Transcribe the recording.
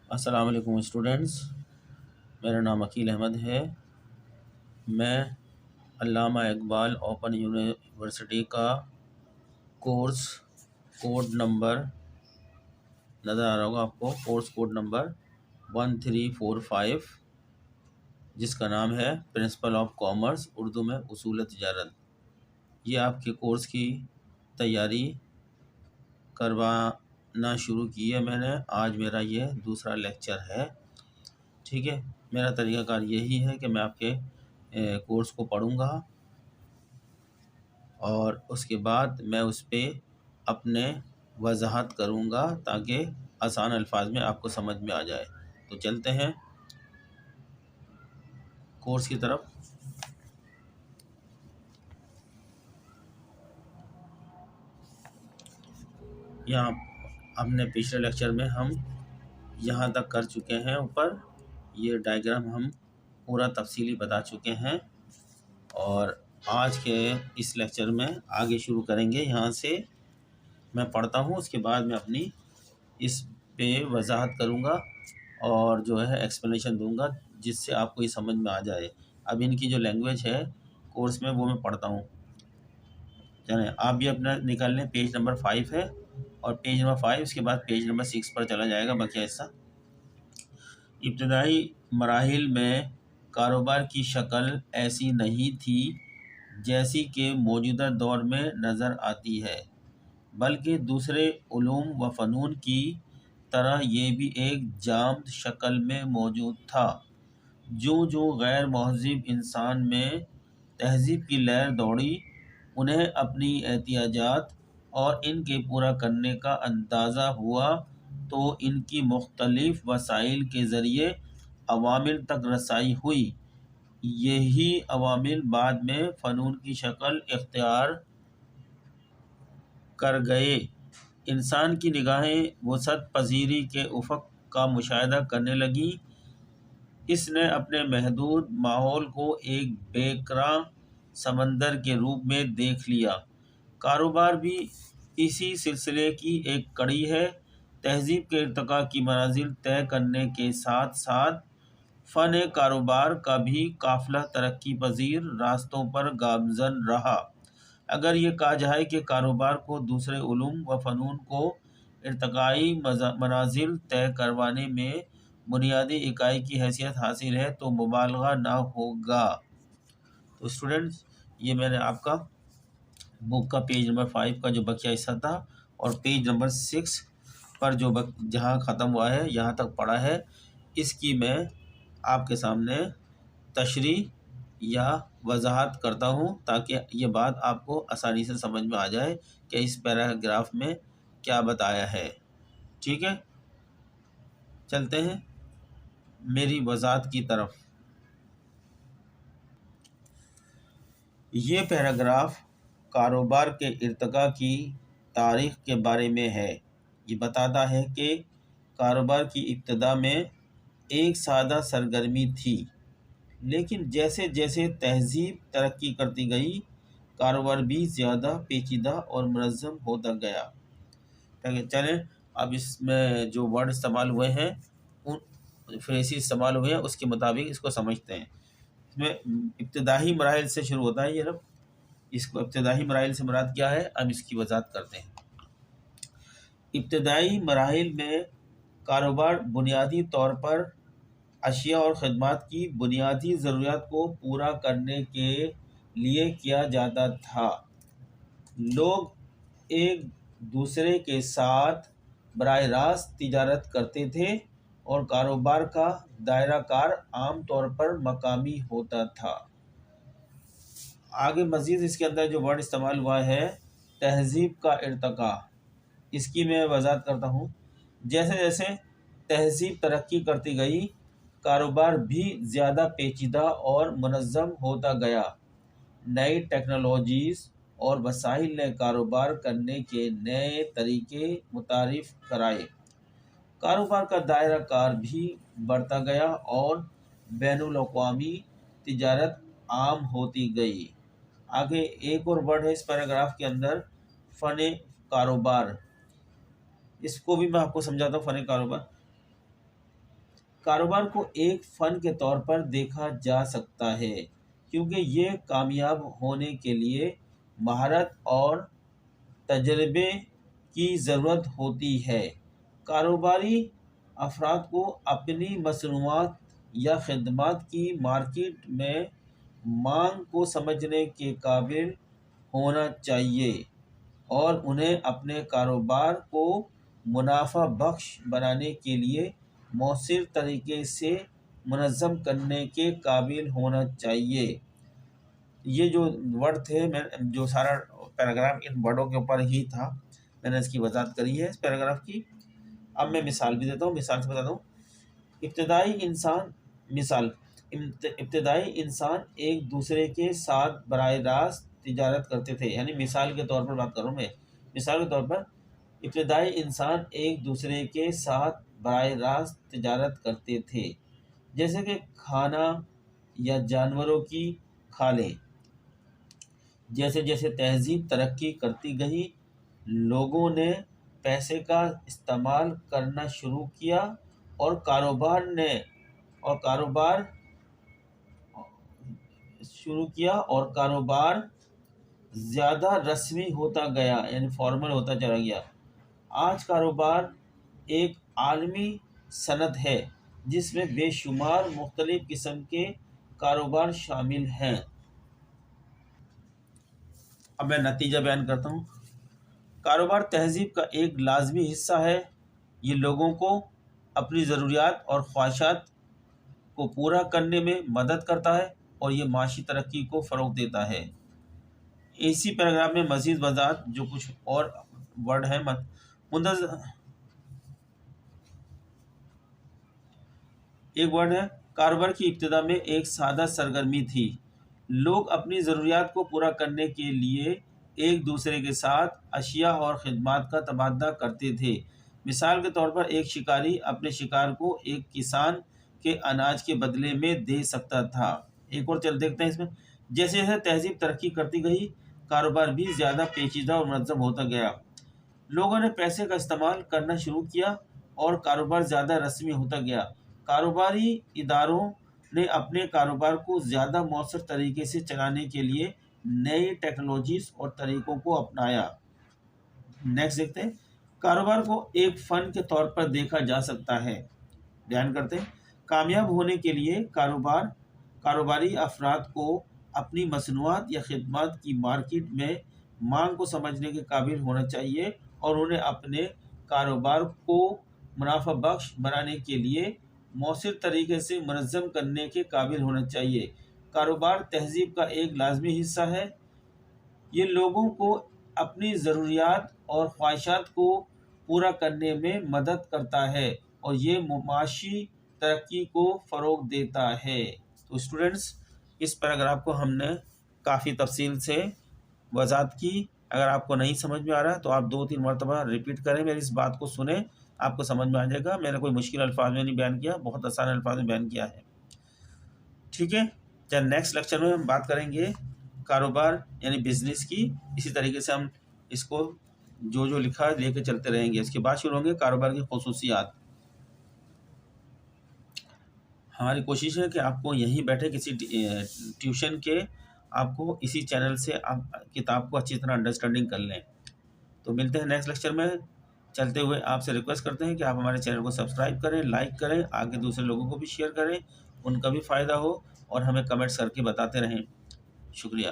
السلام علیکم اسٹوڈنٹس، میرا نام عقیل احمد ہے۔ میں علامہ اقبال اوپن یونیورسٹی کا کورس کوڈ نمبر نظر آ رہا ہوگا آپ کو، کورس کوڈ نمبر 1345، جس کا نام ہے پرنسپل آف کامرس، اردو میں اصول تجارت۔ یہ آپ کے کورس کی تیاری کروانا شروع کی ہے میں نے۔ آج میرا یہ دوسرا لیکچر ہے، ٹھیک ہے۔ میرا طریقہ کار یہی ہے کہ میں آپ کے کورس کو پڑھوں گا اور اس کے بعد میں اس پہ اپنے وضاحت کروں گا تاکہ آسان الفاظ میں آپ کو سمجھ میں آ جائے۔ تو چلتے ہیں کورس کی طرف۔ یہاں ہم نے پچھلے لیکچر میں ہم یہاں تک کر چکے ہیں، اوپر یہ ڈائیگرام ہم پورا تفصیلی بتا چکے ہیں، اور آج کے اس لیکچر میں آگے شروع کریں گے۔ یہاں سے میں پڑھتا ہوں، اس کے بعد میں اپنی اس پہ وضاحت کروں گا اور جو ہے ایکسپلینیشن دوں گا، جس سے آپ کو یہ سمجھ میں آ جائے۔ اب ان کی جو لینگویج ہے کورس میں وہ میں پڑھتا ہوں، جانیں آپ بھی اپنا نکال لیں۔ پیج نمبر 5 ہے، اور پیج نمبر 5 اس کے بعد پیج نمبر 6 پر چلا جائے گا بقیہ حصہ۔ ابتدائی مراحل میں کاروبار کی شکل ایسی نہیں تھی جیسی کہ موجودہ دور میں نظر آتی ہے، بلکہ دوسرے علوم و فنون کی طرح یہ بھی ایک جامد شکل میں موجود تھا۔ جو غیر مہذب انسان میں تہذیب کی لہر دوڑی، انہیں اپنی احتیاجات اور ان کے پورا کرنے کا اندازہ ہوا تو ان کی مختلف وسائل کے ذریعے عوامل تک رسائی ہوئی۔ یہی عوامل بعد میں فنون کی شکل اختیار کر گئے۔ انسان کی نگاہیں وسعت پذیری کے افق کا مشاہدہ کرنے لگیں۔ اس نے اپنے محدود ماحول کو ایک بے کراں سمندر کے روپ میں دیکھ لیا۔ کاروبار بھی اسی سلسلے کی ایک کڑی ہے۔ تہذیب کے ارتقاء کی منازل طے کرنے کے ساتھ ساتھ فن کاروبار کا بھی قافلہ ترقی پذیر راستوں پر گامزن رہا۔ اگر یہ کہا جائے کہ کاروبار کو دوسرے علوم و فنون کو ارتقائی منازل طے کروانے میں بنیادی اکائی کی حیثیت حاصل ہے تو مبالغہ نہ ہوگا۔ تو اسٹوڈنٹس، یہ میں نے آپ کا بک کا پیج نمبر 5 کا جو بقیہ حصہ تھا، اور پیج نمبر 6 پر جو جہاں ختم ہوا ہے یہاں تک پڑھا ہے، اس کی میں آپ کے سامنے تشریح یا وضاحت کرتا ہوں تاکہ یہ بات آپ کو آسانی سے سمجھ میں آ جائے کہ اس پیراگراف میں کیا بتایا ہے، ٹھیک ہے۔ چلتے ہیں میری وضاحت کی طرف۔ یہ پیراگراف کاروبار کے ارتقاء کی تاریخ کے بارے میں ہے۔ یہ بتاتا ہے کہ کاروبار کی ابتدا میں ایک سادہ سرگرمی تھی، لیکن جیسے جیسے تہذیب ترقی کرتی گئی، کاروبار بھی زیادہ پیچیدہ اور منظم ہوتا گیا۔ چلیں اب اس میں جو ورڈ استعمال ہوئے ہیں، ان فریزز استعمال ہوئے ہیں، اس کے مطابق اس کو سمجھتے ہیں۔ اس میں ابتدائی مراحل سے شروع ہوتا ہے یہ رب، اس کو ابتدائی مراحل سے مراد کیا ہے، اب اس کی وضاحت کرتے ہیں۔ ابتدائی مراحل میں کاروبار بنیادی طور پر اشیاء اور خدمات کی بنیادی ضروریات کو پورا کرنے کے لیے کیا جاتا تھا۔ لوگ ایک دوسرے کے ساتھ براہ راست تجارت کرتے تھے، اور کاروبار کا دائرہ کار عام طور پر مقامی ہوتا تھا۔ آگے مزید اس کے اندر جو ورڈ استعمال ہوا ہے، تہذیب کا ارتقاء، اس کی میں وضاحت کرتا ہوں۔ جیسے جیسے تہذیب ترقی کرتی گئی، کاروبار بھی زیادہ پیچیدہ اور منظم ہوتا گیا۔ نئی ٹیکنالوجیز اور وسائل نے کاروبار کرنے کے نئے طریقے متعارف کرائے۔ کاروبار کا دائرہ کار بھی بڑھتا گیا اور بین الاقوامی تجارت عام ہوتی گئی۔ آگے ایک اور ورڈ ہے اس پیراگراف کے اندر، فن کاروبار۔ اس کو بھی میں آپ کو سمجھاتا ہوں۔ فن کاروبار کاروبار کو ایک فن کے طور پر دیکھا جا سکتا ہے کیونکہ یہ کامیاب ہونے کے لیے مہارت اور تجربے کی ضرورت ہوتی ہے۔ کاروباری افراد کو اپنی مصنوعات یا خدمات کی مارکیٹ میں مانگ کو سمجھنے کے قابل ہونا چاہیے اور انہیں اپنے کاروبار کو منافع بخش بنانے کے لیے مؤثر طریقے سے منظم کرنے کے قابل ہونا چاہیے۔ یہ جو ورڈ تھے، میں جو سارا پیراگراف ان ورڈوں کے اوپر ہی تھا، میں نے اس کی وضاحت کری ہے اس پیراگراف کی۔ اب میں مثال بھی دیتا ہوں، مثال سے بتاتا ہوں۔ ابتدائی انسان ایک دوسرے کے ساتھ براہ راست تجارت کرتے تھے، یعنی مثال کے طور پر بات کر رہا ہوں میں، مثال کے طور پر ابتدائی انسان ایک دوسرے کے ساتھ براہ راست تجارت کرتے تھے، جیسے کہ کھانا یا جانوروں کی کھالیں۔ جیسے جیسے تہذیب ترقی کرتی گئی، لوگوں نے پیسے کا استعمال کرنا شروع کیا اور کاروبار زیادہ رسمی ہوتا گیا، یعنی فارمل ہوتا چلا گیا۔ آج کاروبار ایک عالمی صنعت ہے جس میں بے شمار مختلف قسم کے کاروبار شامل ہیں۔ اب میں نتیجہ بیان کرتا ہوں۔ کاروبار تہذیب کا ایک لازمی حصہ ہے۔ یہ لوگوں کو اپنی ضروریات اور خواہشات کو پورا کرنے میں مدد کرتا ہے اور یہ معاشی ترقی کو فروغ دیتا ہے۔ اسی پیراگراف میں مزید وضاحت جو کچھ اور ورڈ ہیں ایک ورڈ ہے، کاروبار کی ابتدا میں ایک سادہ سرگرمی تھی۔ لوگ اپنی ضروریات کو پورا کرنے کے لیے ایک دوسرے کے ساتھ اشیاء اور خدمات کا تبادلہ کرتے تھے۔ مثال کے طور پر ایک شکاری اپنے شکار کو ایک کسان کے اناج کے بدلے میں دے سکتا تھا۔ ایک اور دیکھتے ہیں اس میں، جیسے جیسے تہذیب ترقی کرتی گئی، کاروبار بھی زیادہ پیچیدہ اور منظم ہوتا گیا۔ لوگوں نے پیسے کا استعمال کرنا شروع کیا اور کاروبار زیادہ رسمی ہوتا گیا۔ کاروباری اداروں نے اپنے کاروبار کو زیادہ مؤثر طریقے سے چلانے کے لیے نئی ٹیکنالوجیز اور طریقوں کو اپنایا۔ نیکسٹ دیکھتے ہیں، کاروبار کو ایک فن کے طور پر دیکھا جا سکتا ہے۔ بیان کرتے ہیں، کامیاب ہونے کے لیے کاروباری افراد کو اپنی مصنوعات یا خدمات کی مارکیٹ میں مانگ کو سمجھنے کے قابل ہونا چاہیے اور انہیں اپنے کاروبار کو منافع بخش بنانے کے لیے مؤثر طریقے سے منظم کرنے کے قابل ہونا چاہیے۔ کاروبار تہذیب کا ایک لازمی حصہ ہے۔ یہ لوگوں کو اپنی ضروریات اور خواہشات کو پورا کرنے میں مدد کرتا ہے اور یہ معاشی ترقی کو فروغ دیتا ہے۔ تو اسٹوڈنٹس، اس پیراگراف کو ہم نے کافی تفصیل سے وضاحت کی۔ اگر آپ کو نہیں سمجھ میں آ رہا ہے تو آپ 2-3 مرتبہ ریپیٹ کریں، میری اس بات کو سنیں، آپ کو سمجھ میں آ جائے گا۔ میں نے کوئی مشکل الفاظ میں نہیں بیان کیا، بہت آسان الفاظ میں بیان کیا ہے۔ ٹھیک ہے، چل نیکسٹ لیکچر میں ہم بات کریں گے کاروبار یعنی بزنس کی۔ اسی طریقے سے ہم اس کو جو لکھا ہے لے کے چلتے رہیں گے۔ اس کے بعد شروع ہوں گے کاروبار کی خصوصیات۔ ہماری کوشش ہے کہ آپ کو یہیں بیٹھے کسی ٹیوشن کے آپ کو اسی چینل سے آپ کتاب کو اچھی طرح انڈرسٹینڈنگ کر لیں۔ تو ملتے ہیں نیکسٹ لیکچر میں۔ چلتے ہوئے آپ سے ریکویسٹ کرتے ہیں کہ آپ ہمارے چینل کو سبسکرائب کریں، لائک کریں، آگے دوسرے لوگوں کو بھی شیئر کریں، ان کا بھی فائدہ ہو، اور ہمیں کمنٹس کر کے بتاتے رہیں۔ شکریہ۔